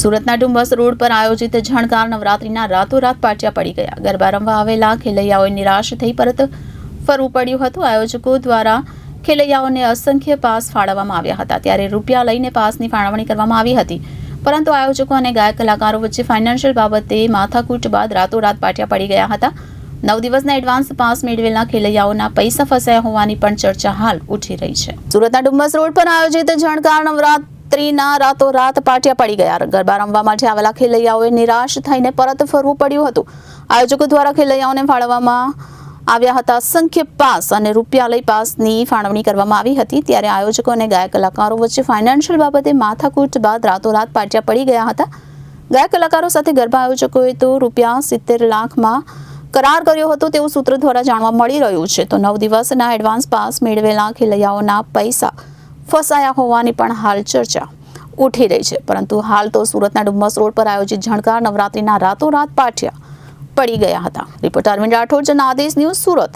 સુરતના ડુમ્બસ રોડ પર આયોજિત ઝણકાર નવરાત્રીના રાતોરાત પાટિયા પડી ગયા। ગરબા રમવા આવેલા ખેલૈયાઓએ નિરાશ થઈ પરત ફરવું પડ્યું હતું। આયોજકો દ્વારા ખેલૈયાઓને અસંખ્ય પાસ ફાળવવામાં આવ્યા હતા, ત્યારે રૂપિયા લઈને પાસની ફાળવણી કરવામાં આવી હતી, પરંતુ આયોજકો અને ગાયક કલાકારો વચ્ચે ફાઇનાન્શિયલ બાબતે માથાકૂટ બાદ રાતોરાત પાટિયા પડી ગયા હતા। 9 દિવસના એડવાન્સ પાસ મેળવેલા ખેલૈયાઓના પૈસા ફસાયા હોવાની પણ ચર્ચા હાલ ઉઠી રહી છે। સુરતના ડુમ્બસ રોડ પર આયોજિત ઝણકાર નવરાત્રીના રાતોરાત પાટિયા પડી ગયા। ગરબા રમવા માટે આવેલા ખેલૈયાઓએ નિરાશ થઈને પરત ફરવું પડ્યું હતું। આયોજકો દ્વારા ખેલૈયાઓને ફાળવવામાં આવ્યા હતા અસંખ્ય પાસ અને રૂપિયા લઈ પાસની ફાળવણી કરવામાં આવી હતી, ત્યારે આયોજકો અને ગાયક કલાકારો વચ્ચે ફાઇનાન્શિયલ બાબતે માથાકૂટ બાદ રાતોરાત પાટિયા પડી ગયા હતા। ગાયક કલાકારો સાથે ગરબા આયોજકોએ તો રૂપિયા 70 લાખમાં કરાર કર્યો હતો તેવું સૂત્રો દ્વારા જાણવા મળી રહ્યું છે। તો 9 દિવસના એડવાન્સ પાસ મેળવેલા ખેલૈયાઓના પૈસા ફસાયા હોવાની પણ હાલ ચર્ચા ઉઠી રહી છે, પરંતુ હાલ તો સુરતના ડુમ્બસ રોડ પર આયોજિત ઝણકાર નવરાત્રીના રાતોરાત પાટિયા પડી ગયા હતા। Reporter Arvind Rathod, Janadesh news, Surat.